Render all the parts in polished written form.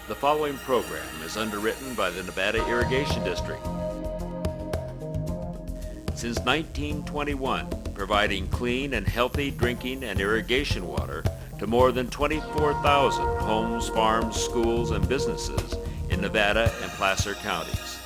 The following program is underwritten by the Nevada Irrigation District. Since 1921, providing clean and healthy drinking and irrigation water to more than 24,000 homes, farms, schools, and businesses in Nevada and Placer counties.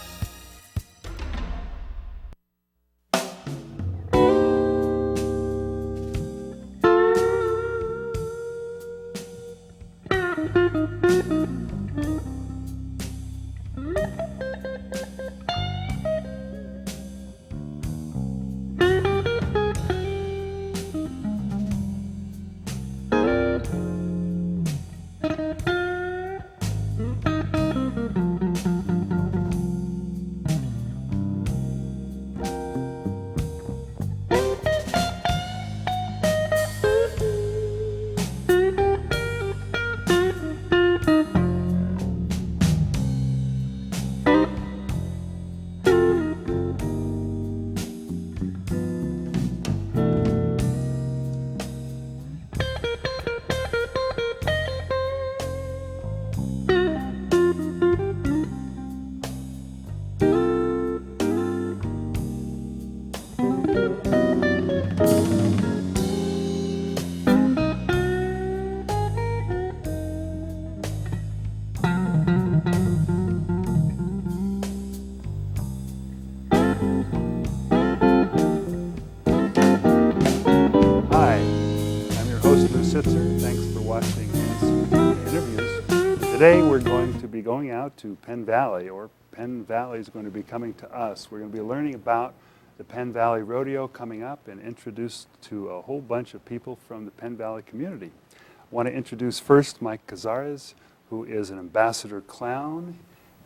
Lew Sitzer. Thanks for watching NCTV interviews. Today we're going to be going out to Penn Valley, or Penn Valley is going to be coming to us. We're going to be learning about the Penn Valley Rodeo coming up and introduced to a whole bunch of people from the Penn Valley community. I want to introduce first Mike Cazares, who is an ambassador clown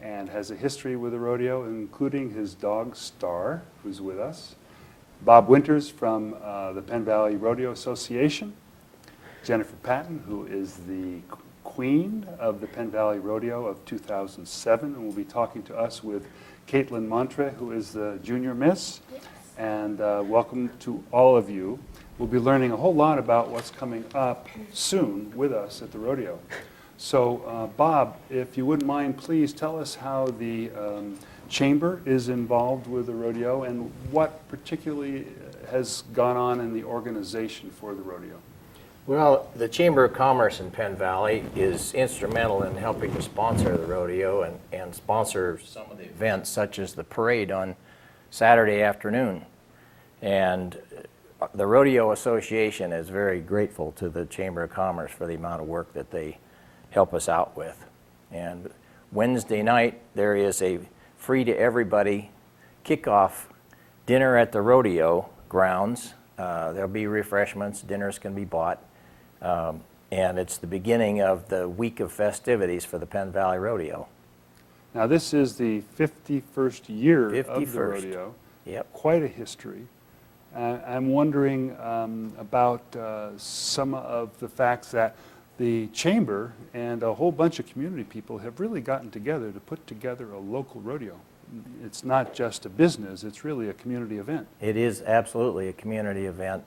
and has a history with the rodeo, including his dog Star, who's with us. Bob Winters from the Penn Valley Rodeo Association. Jennifer Patton, who is the queen of the Penn Valley Rodeo of 2007, and will be talking to us with Kaitlyn Montre, who is the junior miss. Yes. And welcome to all of you. We'll be learning a whole lot about what's coming up soon with us at the rodeo. So Bob, if you wouldn't mind, please tell us how the Chamber is involved with the rodeo and what particularly has gone on in the organization for the rodeo. Well, the Chamber of Commerce in Penn Valley is instrumental in helping to sponsor the rodeo and sponsor some of the events, such as the parade on Saturday afternoon. And the Rodeo Association is very grateful to the Chamber of Commerce for the amount of work that they help us out with. And Wednesday night, there is a free to everybody kickoff dinner at the rodeo grounds. There'll be refreshments, dinners can be bought. And it's the beginning of the week of festivities for the Penn Valley Rodeo. Now this is the 51st year 51st. Of the rodeo. Yep. Quite a history. I'm wondering about some of the facts that the Chamber and a whole bunch of community people have really gotten together to put together a local rodeo. It's not just a business, it's really a community event. It is absolutely a community event.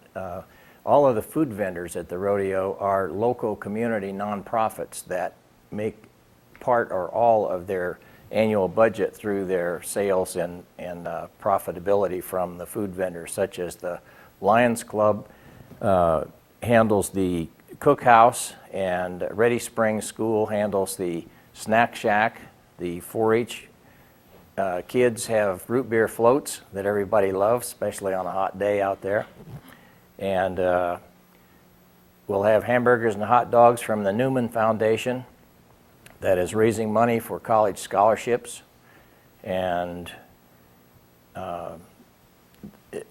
All of the food vendors at the rodeo are local community nonprofits that make part or all of their annual budget through their sales and profitability from the food vendors, such as the Lions Club handles the cookhouse, and Ready Spring School handles the snack shack. The 4-H kids have root beer floats that everybody loves, especially on a hot day out there. And we'll have hamburgers and hot dogs from the Newman Foundation that is raising money for college scholarships. And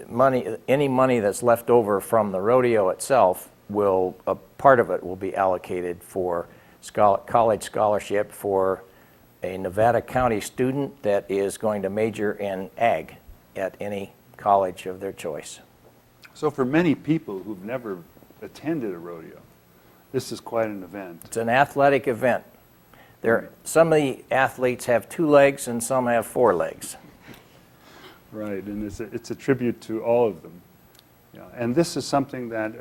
any money that's left over from the rodeo itself, a part of it will be allocated for college scholarship for a Nevada County student that is going to major in ag at any college of their choice. So for many people who've never attended a rodeo, this is quite an event. It's an athletic event. Some of the athletes have 2 legs and some have 4 legs. Right, and it's a tribute to all of them. Yeah, and this is something that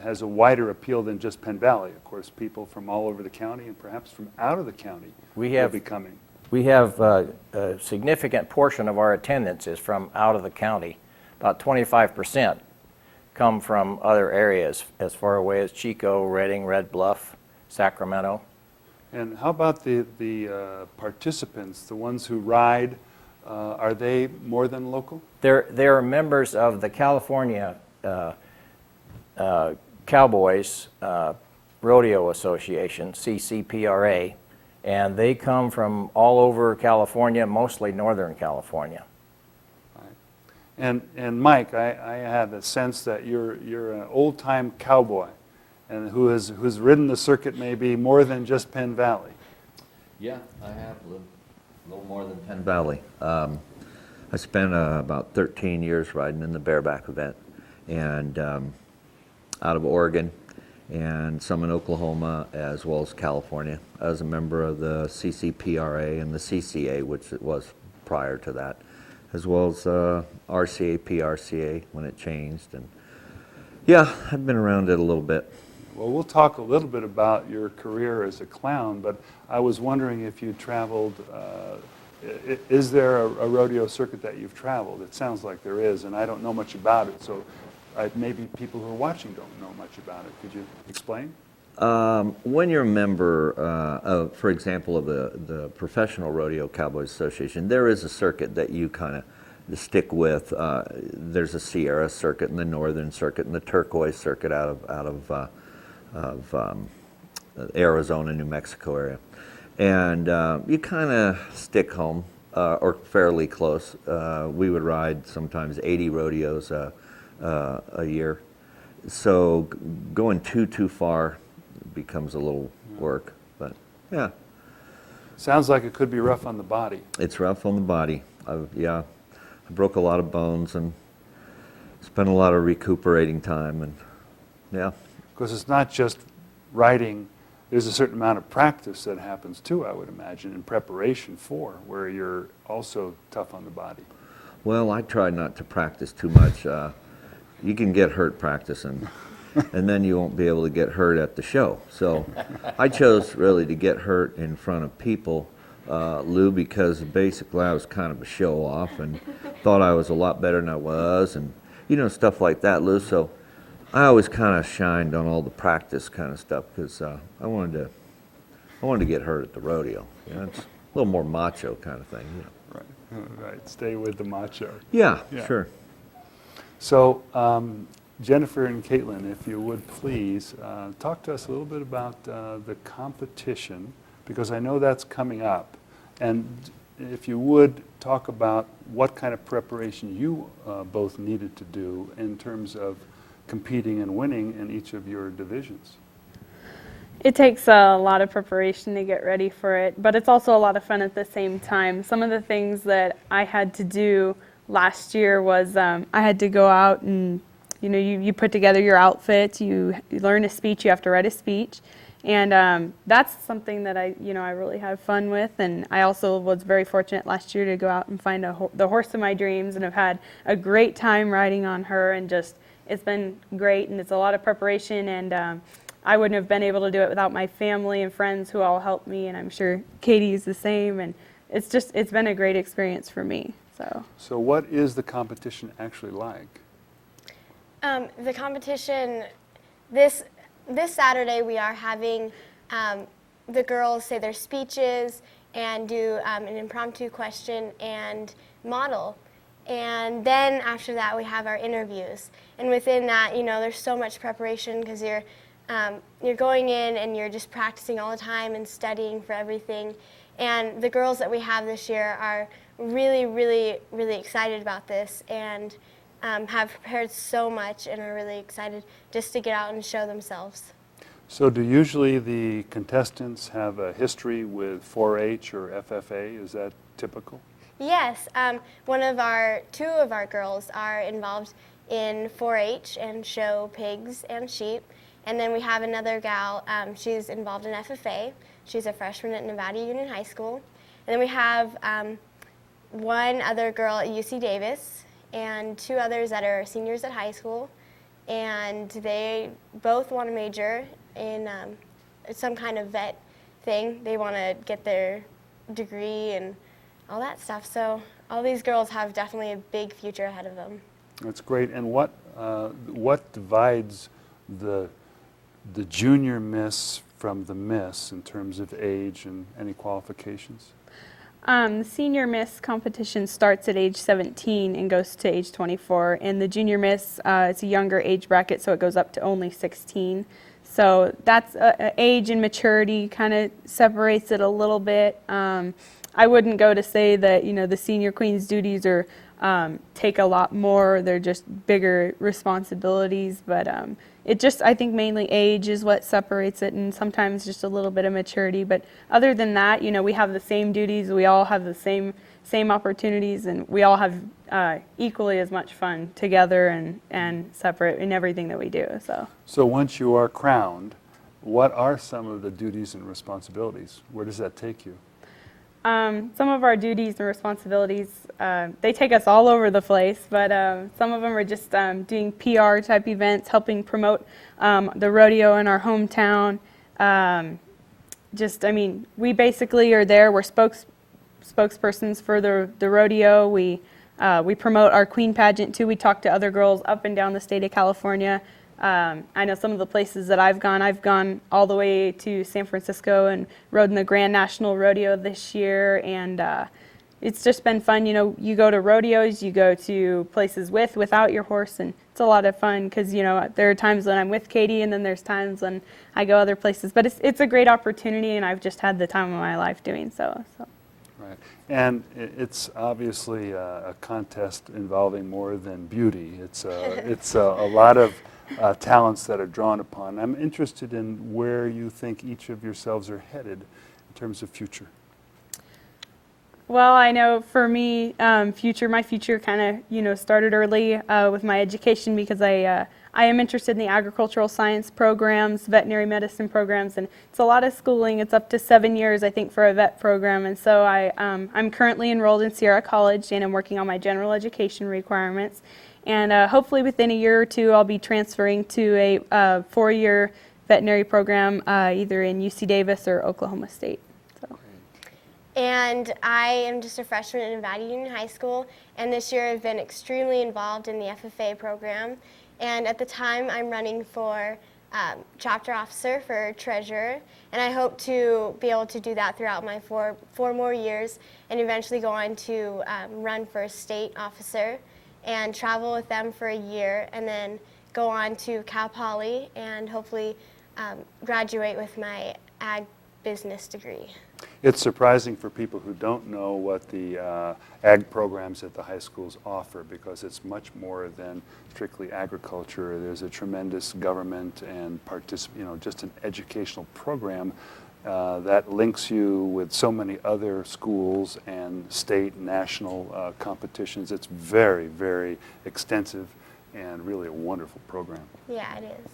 has a wider appeal than just Penn Valley. Of course, people from all over the county and perhaps from out of the county will be coming. We have a significant portion of our attendance is from out of the county. About 25% come from other areas as far away as Chico, Redding, Red Bluff, Sacramento. And how about the participants, the ones who ride? Are they more than local? They're members of the California Cowboys Rodeo Association, CCPRA, and they come from all over California, mostly Northern California. Right. And Mike, I have a sense that you're an old-time cowboy, and who's ridden the circuit maybe more than just Penn Valley. Yeah, I have a little more than Penn Valley. I spent about 13 years riding in the bareback event, and out of Oregon, and some in Oklahoma as well as California. I was a member of the CCPRA and the CCA, which it was prior to that, as well as RCA, PRCA when it changed. And yeah, I've been around it a little bit. Well, we'll talk a little bit about your career as a clown, but I was wondering if you traveled, is there a rodeo circuit that you've traveled? It sounds like there is, and I don't know much about it, so maybe people who are watching don't know much about it. Could you explain? When you're a member, for example, of the Professional Rodeo Cowboys Association, there is a circuit that you kind of stick with. There's a Sierra circuit and the Northern circuit and the Turquoise circuit out of Arizona, New Mexico area. And you kind of stick home, or fairly close. We would ride sometimes 80 rodeos a year. So going too far becomes a little work, but yeah. Sounds like it could be rough on the body. It's rough on the body. I broke a lot of bones and spent a lot of recuperating time, and yeah. Because it's not just riding, there's a certain amount of practice that happens too, I would imagine, in preparation for, where you're also tough on the body. Well, I try not to practice too much. You can get hurt practicing, and then you won't be able to get hurt at the show. So I chose really to get hurt in front of people, Lou, because basically I was kind of a show off and thought I was a lot better than I was, and stuff like that, Lou. So I always kind of shined on all the practice kind of stuff because I wanted to get hurt at the rodeo. It's a little more macho kind of thing. Right. Stay with the macho. Yeah, sure. So, Jennifer and Kaitlyn, if you would please talk to us a little bit about the competition, because I know that's coming up. And if you would talk about what kind of preparation you both needed to do in terms of competing and winning in each of your divisions. It takes a lot of preparation to get ready for it, but it's also a lot of fun at the same time. Some of the things that I had to do last year was I had to go out and, you put together your outfit, you learn a speech, you have to write a speech. And that's something that I really have fun with. And I also was very fortunate last year to go out and find the horse of my dreams, and have had a great time riding on her, and just, it's been great, and it's a lot of preparation, and I wouldn't have been able to do it without my family and friends who all helped me, and I'm sure Katie is the same, and it's been a great experience for me. So what is the competition actually like? The competition, this Saturday we are having the girls say their speeches and do an impromptu question and model. And then after that we have our interviews. And within that, there's so much preparation because you're going in and you're just practicing all the time and studying for everything. And the girls that we have this year are really, really, really excited about this, and have prepared so much and are really excited just to get out and show themselves. So do usually the contestants have a history with 4-H or FFA? Is that typical? Yes, two of our girls are involved in 4-H and show pigs and sheep. And then we have another gal, she's involved in FFA. She's a freshman at Nevada Union High School. And then we have one other girl at UC Davis and two others that are seniors at high school. and they both want to major in some kind of vet thing. They want to get their degree and all that stuff. So all these girls have definitely a big future ahead of them. That's great. And what divides the junior miss from the miss in terms of age and any qualifications? The senior miss competition starts at age 17 and goes to age 24, and the junior miss, it's a younger age bracket, so it goes up to only 16. So that's age and maturity kind of separates it a little bit. I wouldn't go to say that, the senior queen's duties are take a lot more. They're just bigger responsibilities, but I think mainly age is what separates it, and sometimes just a little bit of maturity. But other than that, we have the same duties. We all have the same opportunities, and we all have equally as much fun together and separate in everything that we do. So once you are crowned, what are some of the duties and responsibilities? Where does that take you? Some of our duties and responsibilities, they take us all over the place, but some of them are just doing PR type events, helping promote the rodeo in our hometown. We basically are there. We're spokespersons for the rodeo. We promote our queen pageant too. We talk to other girls up and down the state of California. I know some of the places that I've gone all the way to San Francisco and rode in the Grand National Rodeo this year, and it's just been fun. You go to rodeos, you go to places without your horse, and it's a lot of fun because, there are times when I'm with Katie, and then there's times when I go other places. But it's a great opportunity, and I've just had the time of my life doing so. Right. And it's obviously a contest involving more than beauty. It's a lot of talents that are drawn upon. I'm interested in where you think each of yourselves are headed in terms of future. Well, I know for me, my future kind of, started early with my education because I am interested in the agricultural science programs, veterinary medicine programs, and it's a lot of schooling. It's up to 7 years, I think, for a vet program. And so I'm currently enrolled in Sierra College, and I'm working on my general education requirements. And hopefully within a year or two, I'll be transferring to a 4-year veterinary program either in UC Davis or Oklahoma State. And I am just a freshman in Nevada Union High School, and this year I've been extremely involved in the FFA program. And at the time, I'm running for chapter officer for treasurer, and I hope to be able to do that throughout my four more years, and eventually go on to run for state officer and travel with them for a year, and then go on to Cal Poly and hopefully graduate with my ag business degree. It's surprising for people who don't know what the ag programs at the high schools offer, because it's much more than strictly agriculture. There's a tremendous government and just an educational program that links you with so many other schools and state and national competitions. It's very, very extensive and really a wonderful program. Yeah, it is.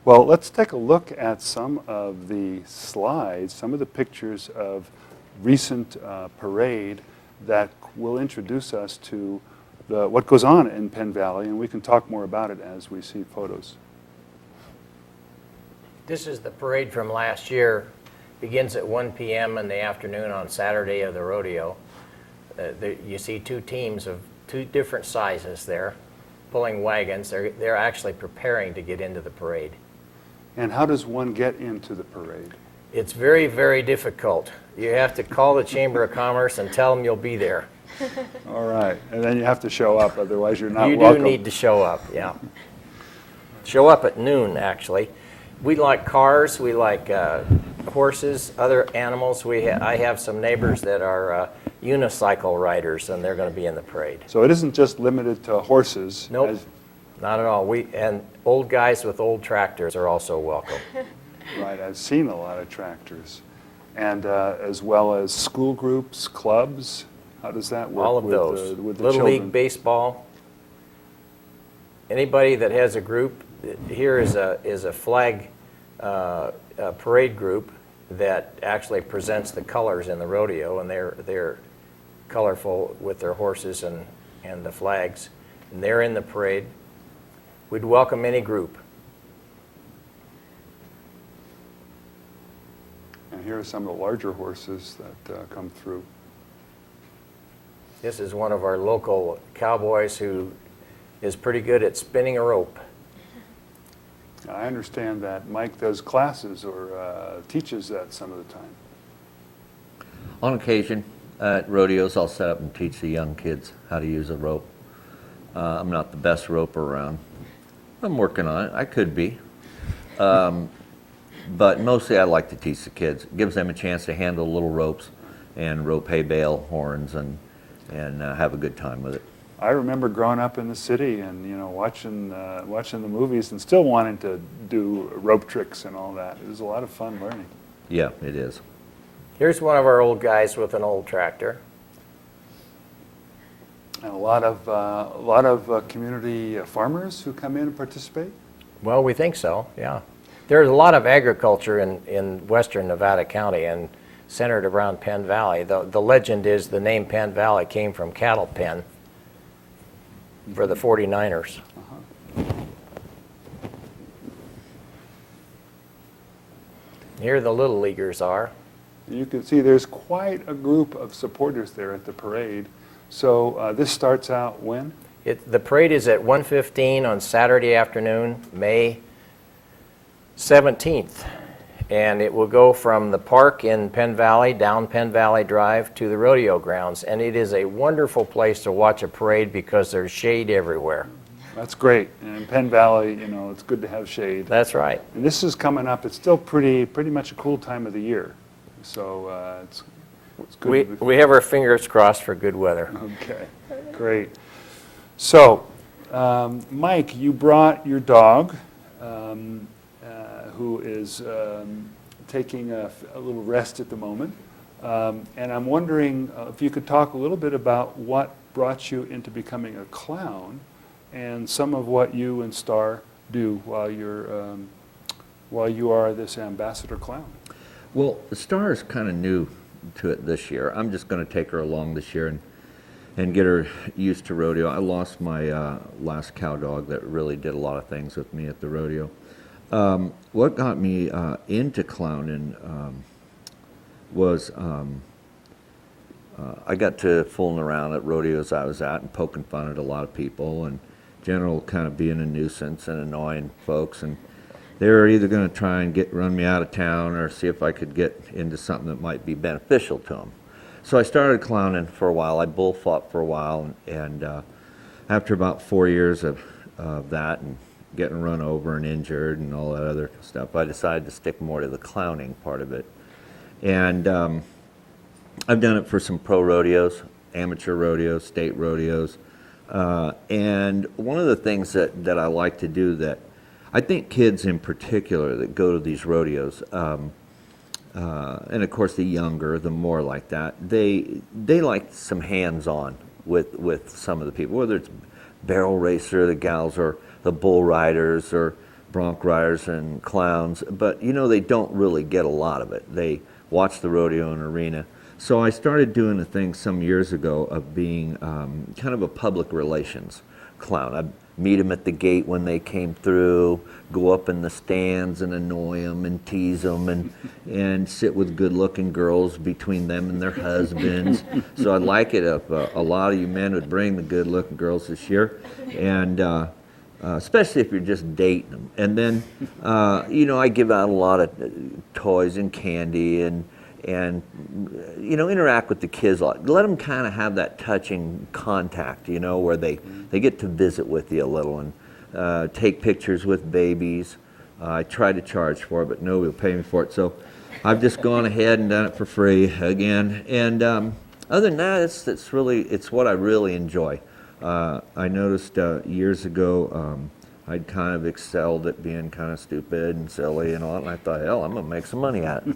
Well, let's take a look at some of the slides, some of the pictures of recent parade that will introduce us to what goes on in Penn Valley, and we can talk more about it as we see photos. This is the parade from last year. Begins at 1 p.m. in the afternoon on Saturday of the rodeo. You see two teams of two different sizes there pulling wagons. They're actually preparing to get into the parade. And how does one get into the parade? It's very, very difficult. You have to call the Chamber of Commerce and tell them you'll be there. All right, and then you have to show up, otherwise you're not You welcome. do need to show up, yeah. Show up at noon, actually. We like cars, we like horses, other animals. I have some neighbors that are unicycle riders, and they're going to be in the parade. So it isn't just limited to horses. Nope, not at all. And old guys with old tractors are also welcome. Right, I've seen a lot of tractors. And as well as school groups, clubs. How does that work? All of with those. With the Little children? League baseball. Anybody that has a group, here is a flag parade group that actually presents the colors in the rodeo, and they're colorful with their horses and the flags, and they're in the parade. We'd welcome any group. And here are some of the larger horses that come through. This is one of our local cowboys who is pretty good at spinning a rope. I understand that Mike does classes or teaches that some of the time. On occasion, at rodeos, I'll set up and teach the young kids how to use a rope. I'm not the best roper around. I'm working on it. I could be. But mostly I like to teach the kids. It gives them a chance to handle little ropes and rope hay bale, horns, and have a good time with it. I remember growing up in the city and watching the movies and still wanting to do rope tricks and all that. It was a lot of fun learning. Yeah, it is. Here's one of our old guys with an old tractor. And a lot of community farmers who come in and participate. Well, we think so, yeah. There's a lot of agriculture in western Nevada County and centered around Penn Valley. The legend is the name Penn Valley came from cattle pen for the 49ers. Here the little leaguers are. You can see there's quite a group of supporters there at the parade. So this starts out when? The parade is at 1:15 on Saturday afternoon, May 17th. And it will go from the park in Penn Valley, down Penn Valley Drive to the rodeo grounds. And it is a wonderful place to watch a parade because there's shade everywhere. That's great. And in Penn Valley, it's good to have shade. That's right. And this is coming up. It's still pretty much a cool time of the year. So it's good. We have our fingers crossed for good weather. Okay, great. So, Mike, you brought your dog, who is taking a little rest at the moment. And I'm wondering if you could talk a little bit about what brought you into becoming a clown and some of what you and Star do while you are this ambassador clown. Well, Star is kind of new to it this year. I'm just going to take her along this year and get her used to rodeo. I lost my last cow dog that really did a lot of things with me at the rodeo. What got me into clowning was I got to fooling around at rodeos I was at and poking fun at a lot of people and general kind of being a nuisance and annoying folks. And they were either going to try and run me out of town or see if I could get into something that might be beneficial to them. So I started clowning for a while. I bull fought for a while, and after about 4 years of that and getting run over and injured and all that other stuff, I decided to stick more to the clowning part of it. And I've done it for some pro rodeos, amateur rodeos, state rodeos. And one of the things that I like to do that I think kids in particular that go to these rodeos, and of course the younger, the more like that, they like some hands-on with some of the people, whether it's barrel racer, the gals, or the bull riders, or bronc riders and clowns, but they don't really get a lot of it. They watch the rodeo in arena. So I started doing a thing some years ago of being kind of a public relations clown. I'd meet them at the gate when they came through, go up in the stands and annoy them and tease them and sit with good-looking girls between them and their husbands. So I'd like it if a lot of you men would bring the good-looking girls this year, and especially if you're just dating them. And then, I give out a lot of toys and candy and interact with the kids a lot. Let them kind of have that touching contact, where they get to visit with you a little and take pictures with babies. I try to charge for it, but nobody will pay me for it. So I've just gone ahead and done it for free again. And other than that, it's what I really enjoy. I noticed years ago I'd kind of excelled at being kind of stupid and silly and all that, and I thought, hell, I'm going to make some money at it.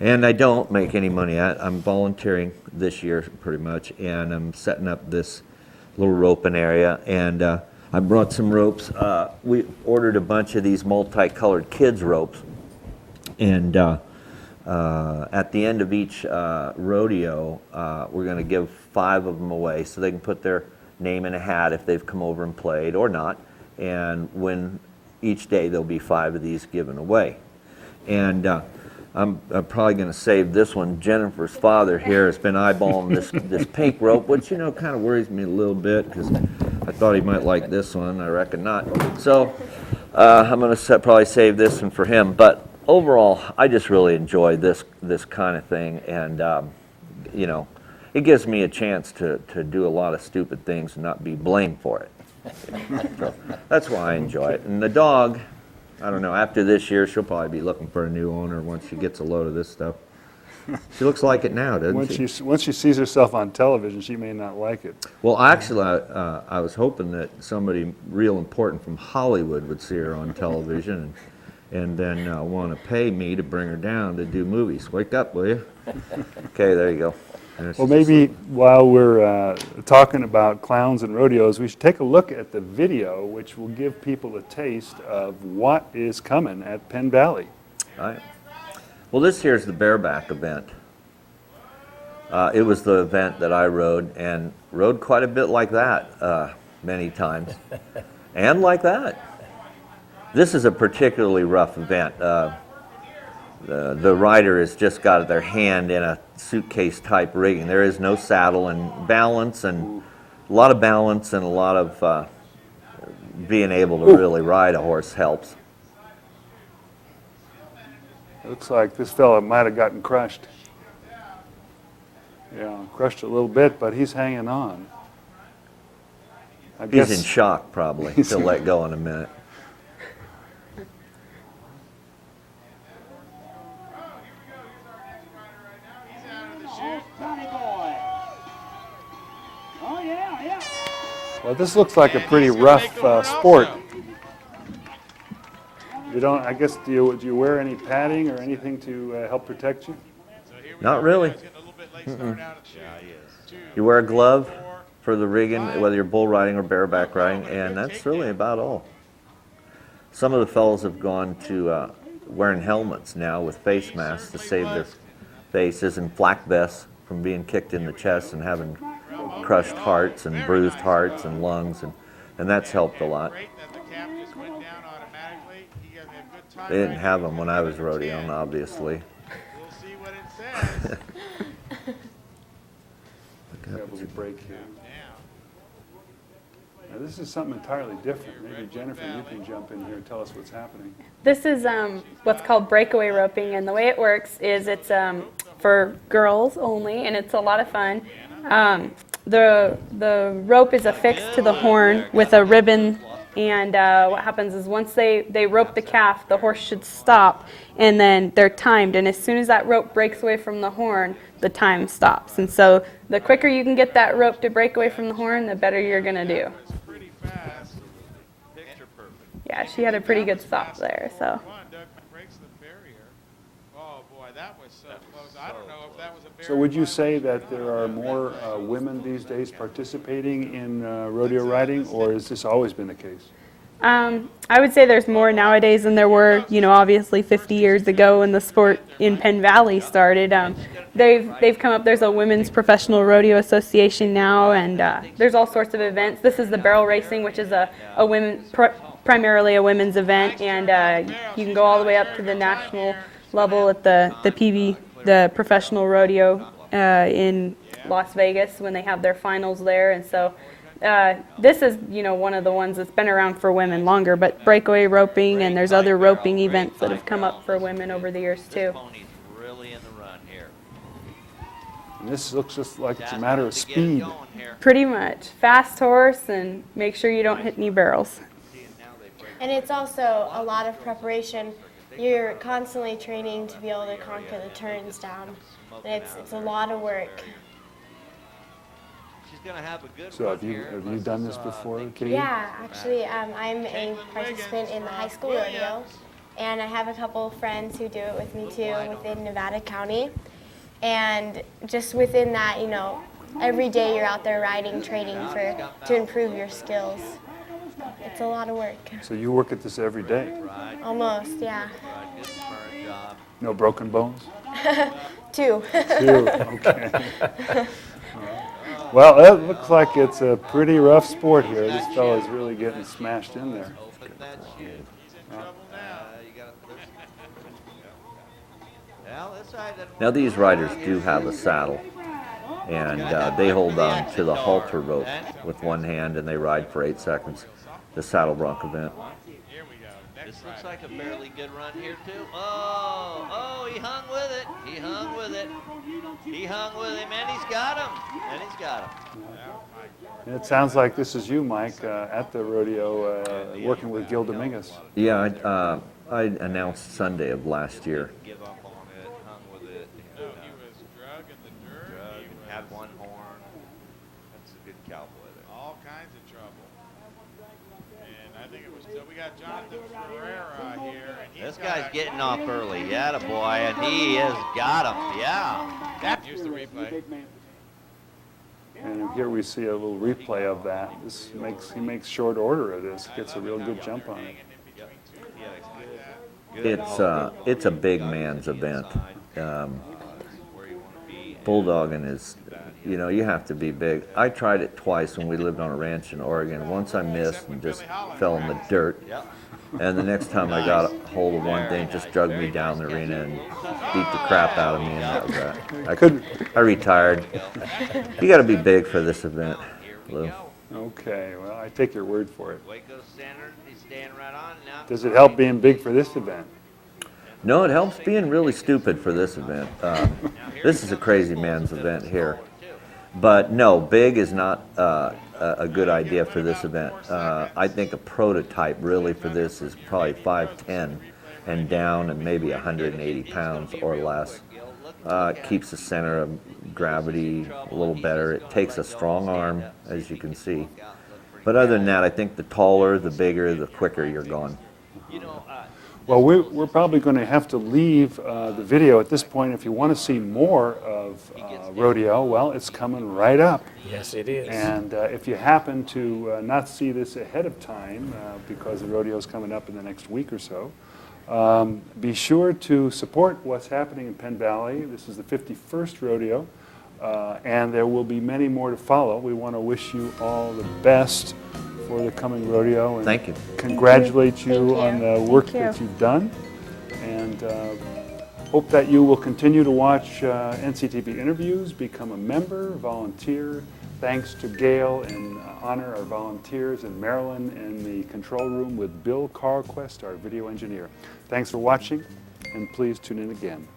And I don't make any money at it. I'm volunteering this year pretty much, and I'm setting up this little roping area, and I brought some ropes. We ordered a bunch of these multicolored kids ropes, and at the end of each rodeo, we're going to give 5 of them away so they can put their name in a hat if they've come over and played or not. And when each day there'll be 5 of these given away. And I'm probably going to save this one. Jennifer's father here has been eyeballing this pink rope, which, you know, kind of worries me a little bit because I thought he might like this one. I reckon not. So I'm going to probably save this one for him. But overall, I just really enjoy this kind of thing. And, you know, it gives me a chance to do a lot of stupid things and not be blamed for it. So that's why I enjoy it. And the dog, I don't know, after this year, she'll probably be looking for a new owner once she gets a load of this stuff. She looks like it now, doesn't she? Once she sees herself on television, she may not like it. Well, actually, I was hoping that somebody real important from Hollywood would see her on television and then want to pay me to bring her down to do movies. Wake up, will you? Okay, there you go. Well, maybe while we're talking about clowns and rodeos, we should take a look at the video, which will give people a taste of what is coming at Penn Valley. All right. Well, this here's the bareback event. It was the event that I rode quite a bit like that many times, and like that. This is a particularly rough event. The rider has just got their hand in a suitcase type rigging. There is no saddle, and balance, and a lot of balance, and a lot of being able to really ride a horse helps. It looks like this fella might have gotten crushed. Yeah, crushed a little bit, but he's hanging on. He's in shock, probably. He'll let go in a minute. Well, this looks like a pretty rough sport. You don't, I guess, do you wear any padding or anything to help protect you? Not really. You wear a glove for the rigging, whether you're bull riding or bareback riding, and that's really about all. Some of the fellows have gone to wearing helmets now with face masks to save their faces, and flak vests from being kicked in the chest and having crushed hearts and bruised hearts and lungs, and that's helped a lot. They didn't have them when I was rodeoing, obviously. We'll see what it says. That was a break here. Now, this is something entirely different. Maybe Jennifer, you can jump in here and tell us what's happening. This is what's called breakaway roping, and the way it works is it's for girls only, and it's a lot of fun. The rope is affixed to the horn with a ribbon, and what happens is once they rope the calf, the horse should stop, and then they're timed, and as soon as that rope breaks away from the horn, the time stops. And so the quicker you can get that rope to break away from the horn, the better you're going to do. Yeah, she had a pretty good stop there. So. So would you say that there are more women these days participating in rodeo riding, or has this always been the case? I would say there's more nowadays than there were, obviously 50 years ago when the sport in Penn Valley started. They've come up, there's a Women's Professional Rodeo Association now, and there's all sorts of events. This is the barrel racing, which is primarily a women's event, and you can go all the way up to the national level at the Professional Rodeo in Las Vegas when they have their finals there. And so this is, one of the ones that's been around for women longer, but breakaway roping, and there's other roping events that have come up for women over the years too. And this looks just like it's a matter of speed. Pretty much. Fast horse, and make sure you don't hit any barrels. And it's also a lot of preparation. You're constantly training to be able to conquer the turns down. And it's a lot of work. So have you done this before, Katie? Yeah, actually, I'm a participant in the high school rodeo, and I have a couple friends who do it with me too within Nevada County. And just within that, every day you're out there riding, training to improve your skills. It's a lot of work. So you work at this every day? Almost, yeah. No broken bones? 2. 2, okay. Well, it looks like it's a pretty rough sport here. This fellow's really getting smashed in there. Open that chute. He's in trouble now. Well, this side doesn't Now work these very riders well. do have a saddle, and they hold on to the halter rope with one hand and they ride for 8 seconds. The saddle bronc event. Here we go. Next This looks rider. like a fairly good run here too. Oh, he hung with it. He hung with it. He hung with him, and he's got him. And he's got him. And it sounds like this is you, Mike, at the rodeo, working with Gil Dominguez. Yeah, I announced Sunday of last year. Give up on it. Hung with it. No, he was drug in the dirt. Drug, He was had one horn. That's a good cowboy there. all kinds of trouble. And I think it was still, we got Jonathan Ferreira here. And he's This got guy's a- getting off early. Yeah, the boy, and he has got him. Yeah. Here's the replay. And here we see a little replay of that. He makes short order of this, gets a real good jump on it. It's a big man's event. Bulldogging is, you have to be big. I tried it twice when we lived on a ranch in Oregon. Once I missed and just fell in the dirt. And the next time I got a hold of one thing, it just dragged me down the arena and beat the crap out of me, and that was that. I retired. You got to be big for this event, Lou. Okay, well, I take your word for it. Waco Standard, he's staying right on now. Does it help being big for this event? No, it helps being really stupid for this event. This is a crazy man's event here. But no, big is not a good idea for this event. I think a prototype really for this is probably 5'10" and down and maybe 180 pounds or less. It keeps the center of gravity a little better. It takes a strong arm, as you can see. But other than that, I think the taller, the bigger, the quicker you're going. Well, we're probably going to have to leave the video at this point. If you want to see more of rodeo, well, it's coming right up. Yes, it is. And if you happen to not see this ahead of time, because the rodeo is coming up in the next week or so, be sure to support what's happening in Penn Valley. This is the 51st rodeo, and there will be many more to follow. We want to wish you all the best for the coming rodeo. And Thank you. congratulate you Thank you. on the work Thank you. that you've done. And hope that you will continue to watch NCTV interviews, become a member, volunteer. Thanks to Gail, and honor our volunteers in Maryland in the control room with Bill Carlquist, our video engineer. Thanks for watching, and please tune in again.